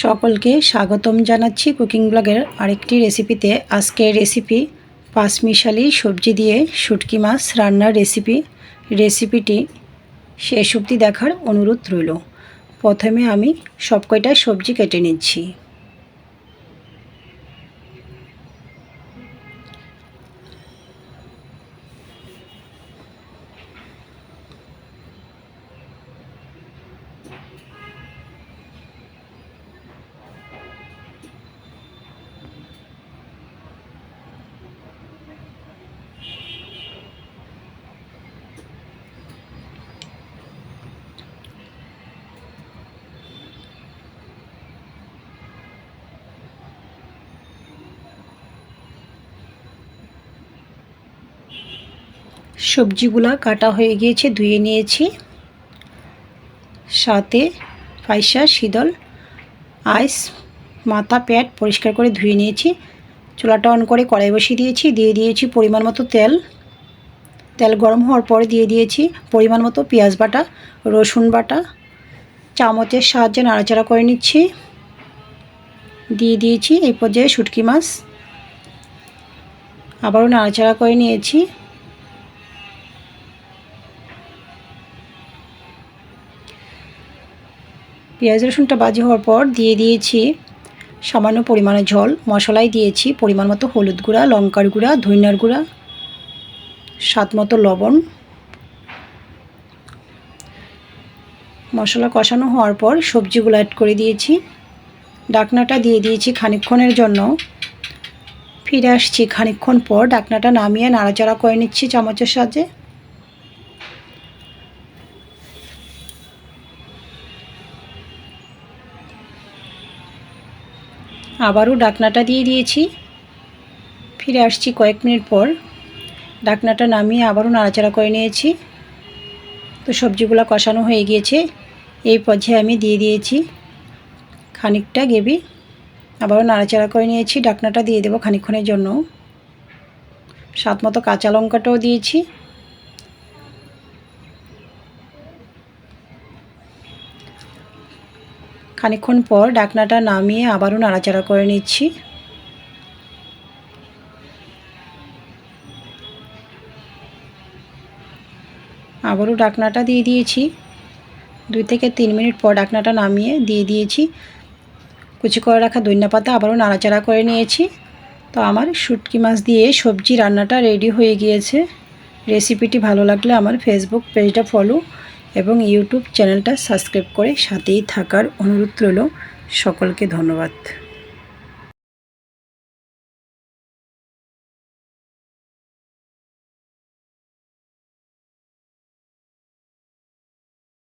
সকলকে স্বাগতম জানাচ্ছি কুকিং ব্লগের আরেকটি রেসিপিতে। আজকের রেসিপি পাঁচমিশালি সবজি দিয়ে শুটকি মাছ রান্নার রেসিপিটি শেষ অবধি দেখার অনুরোধ রইল। প্রথমে আমি সব কয়টা সবজি কেটে নিচ্ছি। সবজিগুলা কাটা হয়ে গিয়েছে, ধুয়ে নিয়েছি। সাথে পয়সা শীতল আইস মাথা পেট পরিষ্কার করে ধুয়ে নিয়েছি। চুলাটা অন করে কড়াই বসিয়ে দিয়েছি। দিয়ে দিয়েছি পরিমাণ মতো তেল। তেল গরম হওয়ার পরে দিয়ে দিয়েছি পরিমাণ মতো পেঁয়াজ বাটা, রসুন বাটা। চামচের সাহায্যে নাড়াচাড়া করে নিচ্ছি। দিয়ে দিয়েছি এই পর্যায়ে শুটকি মাছ। আবারও নাড়াচাড়া করে নিয়েছি। পেঁয়াজ রসুনটা ভাজি হওয়ার পর দিয়ে দিয়েছি সামান্য পরিমাণে ঝোল। মশলায় দিয়েছি পরিমাণ মতো হলুদ গুঁড়া, লঙ্কার গুঁড়া, ধনিয়ার গুঁড়া, স্বাদ মতো লবণ। মশলা কষানো হওয়ার পর সবজিগুলো অ্যাড করে দিয়েছি। ঢাকনাটা দিয়ে দিয়েছি খানিকক্ষণের জন্য। ফিরে আসছি খানিকক্ষণ পর। ঢাকনাটা নামিয়ে নাড়াচাড়া করে নিচ্ছি চামচের সাহায্যে। আবারও ঢাকনাটা দিয়ে দিয়েছি। ফিরে আসছি কয়েক মিনিট পর। ঢাকনাটা নামিয়ে আবারও নাড়াচাড়া করে নিয়েছি। তো সবজিগুলো কষানো হয়ে গিয়েছে। এই পর্যায়ে আমি দিয়ে দিয়েছি খানিকটা গ্রেভি। আবারও নাড়াচাড়া করে নিয়েছি। ঢাকনাটা দিয়ে দেবো খানিকক্ষণের জন্য। স্বাদ মতো কাঁচা লঙ্কাটাও দিয়েছি। খানিকক্ষণ পর ঢাকনাটা নামিয়ে আবারও নাড়াচাড়া করে নিচ্ছি। আবারও ঢাকনাটা দিয়ে দিয়েছি। 2 থেকে 3 মিনিট পর ঢাকনাটা নামিয়ে দিয়ে দিয়েছি কুচি করে রাখা ধনিয়া পাতা। আবারও নাড়াচাড়া করে নিয়েছি। তো আমার শুটকি মাছ দিয়ে সবজি রান্নাটা রেডি হয়ে গিয়েছে। রেসিপিটি ভালো লাগলে আমার ফেসবুক পেজটা ফলো এবং ইউটিউব চ্যানেলটা সাবস্ক্রাইব করে সাথেই থাকার অনুরোধ রইল। সকলকে ধন্যবাদ।